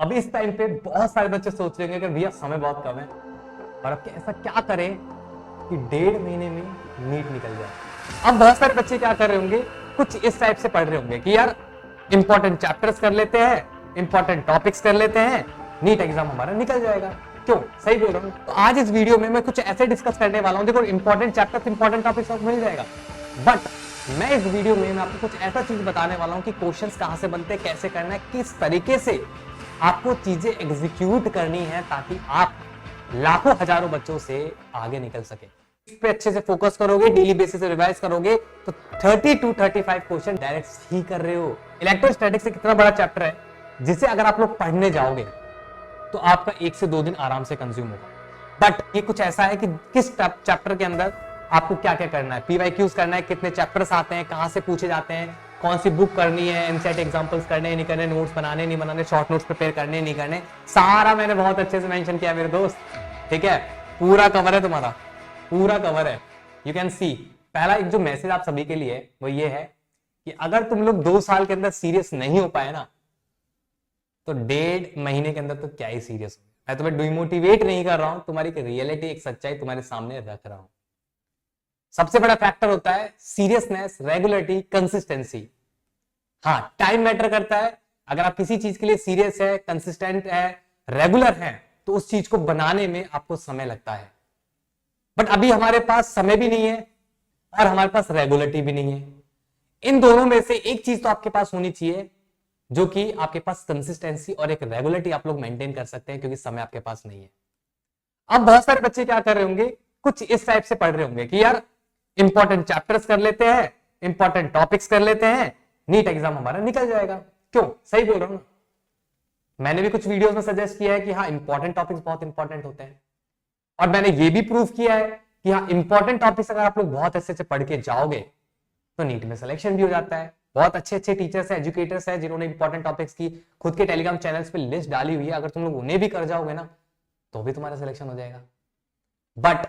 अभी इस टाइम पे बहुत सारे बच्चे सोच रहे होंगे कि भैया समय बहुत कम है और अब ऐसा क्या करें कि 1.5 महीने में नीट निकल जाए। अब बहुत सारे बच्चे क्या कर रहे होंगे, कुछ इस टाइप से पढ़ रहे होंगे कि यार इंपॉर्टेंट चैप्टर्स कर लेते हैं, इंपॉर्टेंट टॉपिक्स कर लेते हैं, नीट एग्जाम हमारा निकल जाएगा। क्यों? सही बोल रहा हूँ। तो आज इस वीडियो में मैं कुछ ऐसे डिस्कस करने वाला हूँ, देखो इंपॉर्टेंट चैप्टर्स, इंपॉर्टेंट टॉपिक्स आपको मिल जाएगा, बट मैं इस वीडियो में मैं आपको कुछ ऐसा चीज बताने वाला हूं कि क्वेश्चंस कहां से बनते हैं, कैसे करना है, किस तरीके से आपको चीजें एग्जीक्यूट करनी है ताकि आप लाखों हजारों बच्चों से आगे निकल सके। इस पे अच्छे से फोकस करोगे, डेली बेसिस से रिवाइज करोगे तो 30 to 35 क्वेश्चन डायरेक्ट ही कर रहे हो। इलेक्ट्रोस्टैटिक्स एक कितना बड़ा चैप्टर है जिसे अगर आप लोग पढ़ने जाओगे तो आपका 1 से 2 दिन आराम से कंज्यूम होगा। बट ये कुछ ऐसा है कि किस चैप्टर के अंदर आपको क्या क्या करना है, पीवाईक्यूज करना है, कितने चैप्टर्स आते हैं, कहां से पूछे जाते हैं, कौन सी बुक करनी है, एमसीईटी एग्जांपल्स करने नहीं करने, नोट्स बनाने नहीं बनाने, शॉर्ट नोट्स प्रिपेयर करने नहीं करने, सारा मैंने बहुत अच्छे से मेंशन किया मेरे दोस्त। ठीक है, पूरा कवर है तुम्हारा, पूरा कवर है। You can see. पहला एक जो मैसेज आप सभी के लिए वो ये है कि अगर तुम लोग 2 साल के अंदर सीरियस नहीं हो पाए ना तो 1.5 महीने के अंदर तो क्या ही सीरियस हो। मैं तुम्हें डिमोटिवेट नहीं कर रहा हूं, तुम्हारी एक रियलिटी, एक सच्चाई तुम्हारे सामने रख रहा हूं। सबसे बड़ा फैक्टर होता है सीरियसनेस, रेगुलरिटी, कंसिस्टेंसी। हाँ, टाइम मैटर करता है। अगर आप किसी चीज के लिए सीरियस है, कंसिस्टेंट है, रेगुलर है तो उस चीज को बनाने में आपको समय लगता है। बट अभी हमारे पास समय भी नहीं है और हमारे पास रेगुलरिटी भी नहीं है। इन दोनों में से एक चीज तो आपके पास होनी चाहिए, जो कि आपके पास कंसिस्टेंसी और एक रेगुलरिटी आप लोग मेंटेन कर सकते हैं, क्योंकि समय आपके पास नहीं है। अब बहुत सारे बच्चे क्या कर रहे होंगे, कुछ इस टाइप से पढ़ रहे होंगे कि यार इंपॉर्टेंट चैप्टर्स कर लेते हैं, इंपॉर्टेंट टॉपिक्स कर लेते हैं, नीट एग्जाम हमारा निकल जाएगा। क्यों? सही बोल रहा हूं। मैंने भी कुछ वीडियोस में सजेस्ट किया है कि हाँ, इंपॉर्टेंट टॉपिक्स बहुत इंपॉर्टेंट होते हैं और मैंने ये भी प्रूव किया है कि हाँ, इंपॉर्टेंट टॉपिक्स अगर आप लोग बहुत अच्छे से पढ़ के जाओगे तो नीट में सिलेक्शन भी हो जाता है। बहुत अच्छे अच्छे टीचर्स है, एजुकेटर्स है, जिन्होंने इंपॉर्टेंट टॉपिक्स की खुद के टेलीग्राम चैनल्स पे लिस्ट डाली हुई है। अगर तुम लोग उन्हें भी कर जाओगे ना तो भी तुम्हारा सिलेक्शन हो जाएगा। बट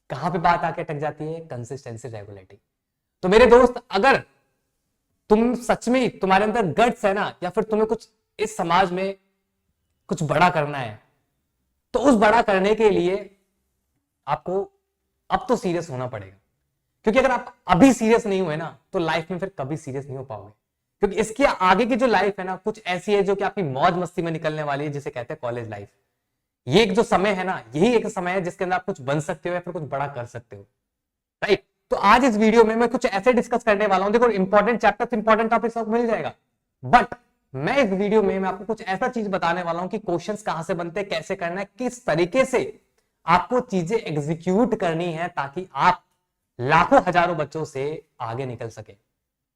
कहां पे बात आके अटक जाती है? Consistency, regularity. तो मेरे दोस्त, अगर तुम सच में तुम्हारे अंदर गट्स है ना, या फिर तुम्हें कुछ इस समाज में कुछ बड़ा करना है, तो उस बड़ा करने के लिए आपको अब तो सीरियस होना पड़ेगा। क्योंकि अगर आप अभी सीरियस नहीं हुए ना तो लाइफ में फिर कभी सीरियस नहीं हो पाओगे। क्योंकि इसके आगे की जो लाइफ है ना कुछ ऐसी है जो कि आपकी मौज मस्ती में निकलने वाली है, जिसे कहते हैं कॉलेज लाइफ। ये एक जो समय है ना, यही एक समय है जिसके अंदर आप कुछ बन सकते हो या फिर कुछ बड़ा कर सकते हो। राइट? तो आज इस वीडियो में मैं कुछ ऐसे डिस्कस करने वाला हूं, देखो इंपॉर्टेंट चैप्टर, इंपॉर्टेंट टॉपिक्स आपको मिल जाएगा, बट मैं इस वीडियो में मैं आपको कुछ ऐसा चीज बताने वाला हूं कि क्वेश्चंस कहां से बनते हैं, कैसे करना है, किस तरीके से आपको चीजें एग्जीक्यूट करनी है ताकि आप लाखों हजारों बच्चों से आगे निकल सके।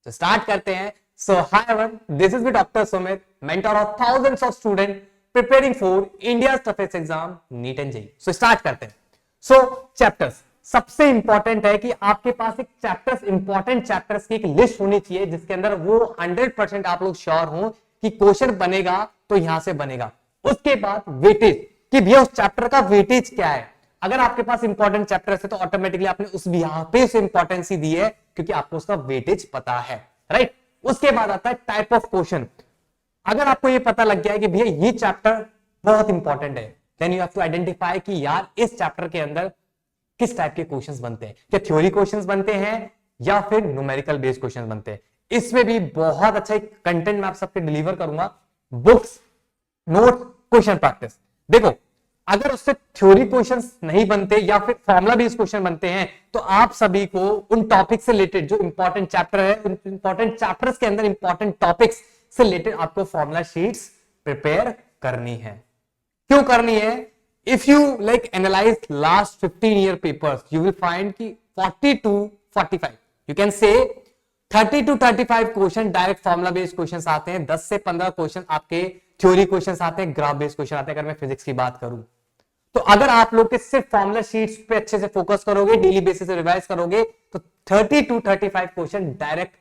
तो स्टार्ट करते हैं। So hi everyone, this is doctor Sumit, mentor of thousands of student preparing for India's toughest exam NEET and JEE। So start करते हैं। So chapters, सबसे इंपॉर्टेंट है कि आपके पास एक चैप्टर्स, इंपॉर्टेंट चैप्टर्स की एक लिस्ट होनी चाहिए जिसके अंदर वो 100% आप लोग श्योर हो कि क्वेश्चन बनेगा तो यहां से बनेगा। उसके बाद वेटेज, कि भैया उस चैप्टर का वेटेज क्या है। अगर आपके पास इंपॉर्टेंट चैप्टर्स है तो ऑटोमेटिकली आपने उस यहां पे उसे इंपॉर्टेंस दी है क्योंकि आपको उसका वेटेज पता है। राइट? उसके बाद आता है टाइप ऑफ क्वेश्चन। अगर आपको ये पता लग गया है कि भैया ये चैप्टर बहुत इंपॉर्टेंट है, then you have to identify कि यार इस चैप्टर के अंदर किस टाइप के क्वेश्चंस बनते हैं। क्या थ्योरी क्वेश्चंस बनते हैं या फिर न्यूमेरिकल बेस्ड क्वेश्चंस बनते हैं। इसमें भी बहुत अच्छा एक कंटेंट मैं आप सबके डिलीवर करूंगा, बुक्स, नोट, क्वेश्चन प्रैक्टिस। देखो, अगर उससे थ्योरी क्वेश्चंस नहीं बनते या फिर फॉर्मुला बेस्ड क्वेश्चन बनते हैं तो आप सभी को उन टॉपिक से रिलेटेड जो इंपॉर्टेंट चैप्टर है, उन इंपॉर्टेंट चैप्टर्स के अंदर इंपॉर्टेंट टॉपिक्स से रिलेटेड आपको फॉर्मूला शीट्स प्रिपेयर करनी है। क्यों करनी है? If you like analyse last 15 year papers, you will find कि 40 to 45, you can say 30 to 35 question direct formula based questions आते हैं, 10 से 15 क्वेश्चन आपके थ्योरी क्वेश्चंस आते हैं, ग्राफ बेस्ड क्वेश्चन आते हैं। अगर मैं फिजिक्स की बात करूं तो अगर आप लोग के सिर्फ फॉर्मूला शीट्स पे अच्छे से फोकस करोगे, डेली बेसिस से रिवाइज करोगे तो 30 to 35 क्वेश्चन डायरेक्ट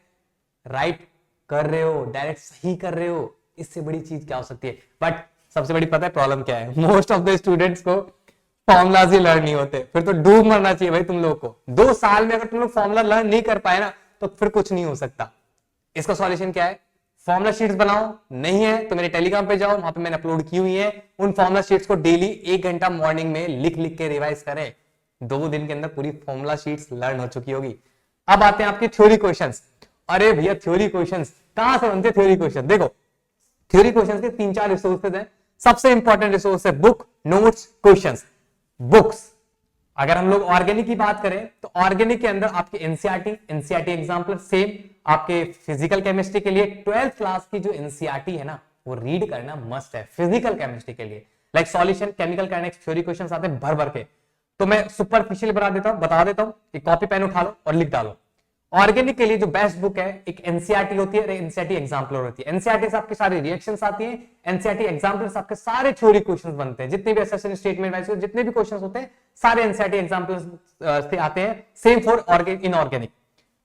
राइट कर रहे हो, डायरेक्ट सही कर रहे हो। इससे बड़ी चीज क्या हो सकती है? बट सबसे बड़ी पता है प्रॉब्लम क्या है? मोस्ट ऑफ द स्टूडेंट्स को फॉर्मुलाज ही लर्न नहीं होते। फिर तो डूब मरना चाहिए भाई तुम लोग को। 2 साल में अगर तुम लोग फॉर्मुला लर्न नहीं कर पाए ना तो फिर कुछ नहीं हो सकता। इसका सॉल्यूशन क्या है? फॉर्मुला शीट्स बनाओ, नहीं है तो मेरे टेलीग्राम पे जाओ, वहां पे मैंने अपलोड की हुई है। उन फॉर्मुला शीट्स को डेली 1 घंटा मॉर्निंग में लिख लिख के रिवाइज करें, 2 दिन के अंदर पूरी फॉर्मुला शीट्स लर्न हो चुकी होगी। अब आते हैं आपके थ्योरी क्वेश्चंस। अरे भैया थ्योरी क्वेश्चंस कहां से बनते हैं? थ्योरी क्वेश्चन देखो, थ्योरी क्वेश्चंस के 3-4 रिसोर्सेज हैं। सबसे इंपॉर्टेंट रिसोर्स है बुक, नोट्स, क्वेश्चंस। बुक्स, अगर हम लोग ऑर्गेनिक की बात करें तो ऑर्गेनिक के अंदर आपके एनसीईआरटी एग्जाम्पल सेम, आपके फिजिकल केमिस्ट्री के लिए 12th क्लास की जो एनसीईआरटी है ना वो रीड करना मस्ट है फिजिकल केमिस्ट्री के लिए। Like solution, chemical kinetics, theory questions आते हैं भर भर के, तो मैं सुपरफिशियल बता देता हूं, एक कॉपी पेन उठा लो और लिख डालो। ऑर्गेनिक के लिए जो बेस्ट बुक है, एक एनसीईआरटी होती है, एनसीईआरटी एग्जाम्पलर होती है। एनसीईआरटी से आपकी सारी रिएक्शंस आती हैं, एनसीईआरटी एग्जाम्पलर से आपके सारे थ्योरी क्वेश्चंस बनते हैं, जितने भी असेशन स्टेटमेंट वाइज जितने भी क्वेश्चंस होते हैं सारे एनसीईआरटी एग्जाम्पलर से आते हैं। Same for inorganic.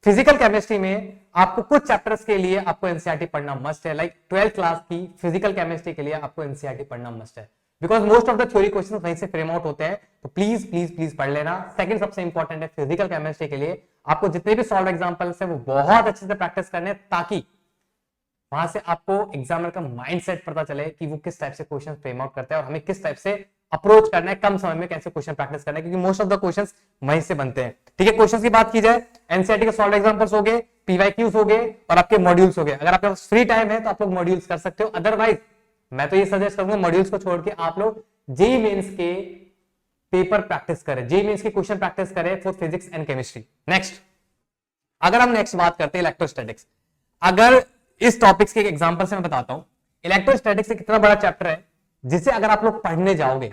Physical chemistry में आपको कुछ चैप्टर्स के लिए आपको एनसीईआरटी पढ़ना मस्ट है, लाइक 12th क्लास की फिजिकल केमिस्ट्री के लिए आपको एनसीईआरटी पढ़ना मस्ट है, because most of the theory question वहीं से फ्रेम आउट होते हैं। तो प्लीज प्लीज प्लीज पढ़ लेना। सेकंड सबसे इंपॉर्टेंट है फिजिकल केमिस्ट्री के लिए आपको जितने भी सॉल्व एग्जांपल्स है वो बहुत अच्छे से प्रैक्टिस करने, ताकि वहां से आपको एग्जामिनर का माइंडसेट पता चले कि वो किस टाइप से क्वेश्चन फ्रेम आउट करते हैं और हमें किस टाइप से अप्रोच करना है, कम समय में कैसे क्वेश्चन प्रैक्टिस करना है, क्योंकि मोस्ट ऑफ द क्वेश्चंस वहीं से बनते हैं। ठीक है, क्वेश्चंस की बात की जाए, एनसीईआरटी के सॉल्व एग्जांपल्स हो गए, पीवाईक्यूज हो गए और आपके मॉड्यूल्स हो गए। अगर आपके पास फ्री टाइम है तो आप लोग मॉड्यूल्स कर सकते हो, अदरवाइज मैं तो ये सजेस्ट करूंगा मॉड्यूल्स को छोड़ के आप लोग जेईई मेंस के पेपर प्रैक्टिस करें, जेईई मेंस के क्वेश्चन प्रैक्टिस करें for physics and chemistry. Next, अगर हम नेक्स्ट बात करते हैं इलेक्ट्रोस्टैटिक्स, अगर इस टॉपिक्स के एग्जांपल से मैं बताता हूं, इलेक्ट्रोस्टैटिक्स कितना बड़ा चैप्टर है जिसे अगर आप लोग पढ़ने जाओगे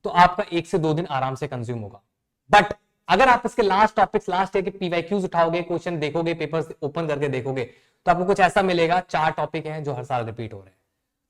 तो आपका 1 से 2 दिन आराम से कंज्यूम होगा। बट अगर आप इसके लास्ट टॉपिक्स, लास्ट ईयर के पीवाईक्यूज उठाओगे, क्वेश्चन देखोगे, पेपर्स ओपन करके देखोगे, तो आपको कुछ ऐसा मिलेगा, 4 टॉपिक हैं जो हर साल रिपीट हो रहे हैं।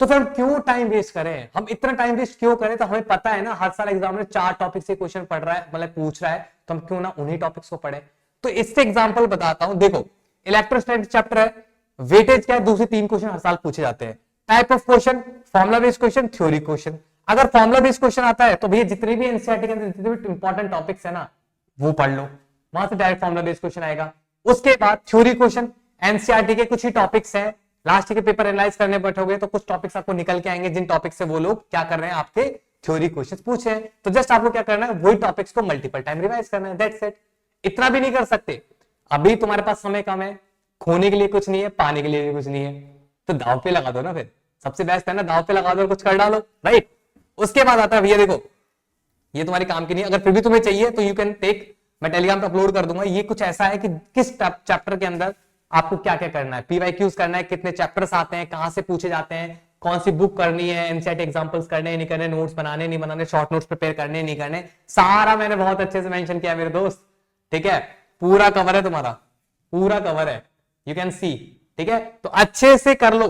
तो फिर हम क्यों टाइम वेस्ट करें? हम इतना टाइम वेस्ट क्यों करें? तो हमें पता है ना हर साल एग्जाम में 4 टॉपिक से क्वेश्चन पढ़ रहा है, मतलब पूछ रहा है, तो हम क्यों ना उन्हीं टॉपिक्स को पढ़े। तो इससे एग्जांपल बताता हूं, देखो इलेक्ट्रोस्टैटिक्स चैप्टर है, वेटेज क्या है, 2 से 3 क्वेश्चन हर साल पूछे जाते हैं। Type of question, formula based question, theory question. अगर फॉर्मुला बेस्ड क्वेश्चन आता है तो भैया जितने भी एनसीईआरटी के अंदर जितने भी इंपॉर्टेंट टॉपिक्स है ना वो पढ़ लो, वहां से डायरेक्ट फॉर्मुला बेस्ड क्वेश्चन आएगा। उसके बाद थ्योरी क्वेश्चन, एनसीईआरटी के कुछ ही टॉपिक्स हैं, लास्ट के पेपर एनालाइज करने बैठोगे तो कुछ टॉपिक्स आपको निकल के आएंगे जिन टॉपिक से वो लोग क्या कर रहे हैं, आपके थ्योरी क्वेश्चंस पूछे हैं। तो जस्ट आपको क्या करना है, वही टॉपिक्स को मल्टीपल टाइम रिवाइज करना है, दैट्स इट। इतना भी नहीं कर सकते, अभी तुम्हारे पास समय कम है, खोने के लिए कुछ नहीं है, पाने के लिए भी कुछ नहीं है, तो दाव पे लगा दो ना। फिर सबसे बेस्ट है ना, दाव पे लगा दो और कुछ कर डालो, राइट। उसके बाद आता है भैया देखो, ये तुम्हारे काम की नहीं है, अगर फिर भी तुम्हें चाहिए तो यू कैन टेक, मैं टेलीग्राम पे अपलोड कर दूंगा। ये कुछ ऐसा है कि किस चैप्टर के अंदर आपको क्या क्या करना है, पीवाईक्यूज करना है, कितने चैप्टर्स आते हैं, कहां से पूछे जाते हैं, कौन सी बुक करनी है, एनसीईआरटी एग्जांपल्स करने नहीं करने, नोट्स बनाने नहीं बनाने, शॉर्ट नोट्स प्रिपेयर करने नहीं करने, सारा मैंने बहुत अच्छे से मेंशन किया मेरे दोस्त। ठीक है, पूरा कवर है तुम्हारा, पूरा कवर है, यू कैन सी। ठीक है, तो अच्छे से कर लो।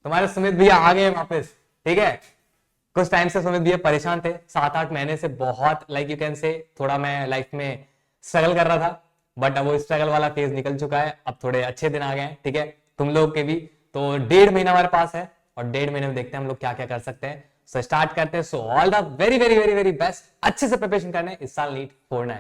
तुम्हारे सुमित भैया आ गए वापस। ठीक है, कुछ टाइम से सुमित भैया परेशान थे, 7-8 महीने से बहुत, लाइक यू कैन से, थोड़ा मैं लाइफ में स्ट्रगल कर रहा था, बट अब वो स्ट्रगल वाला फेज निकल चुका है, अब थोड़े अच्छे दिन आ गए हैं। ठीक है, तुम लोग के भी, तो 1.5 महीना हमारे पास है और 1.5 महीने में देखते हैं हम लोग क्या क्या कर सकते हैं। सो स्टार्ट करते हैं। So all the very very very very best, अच्छे से प्रिपरेशन करना है, इस साल नीट फोड़ना है।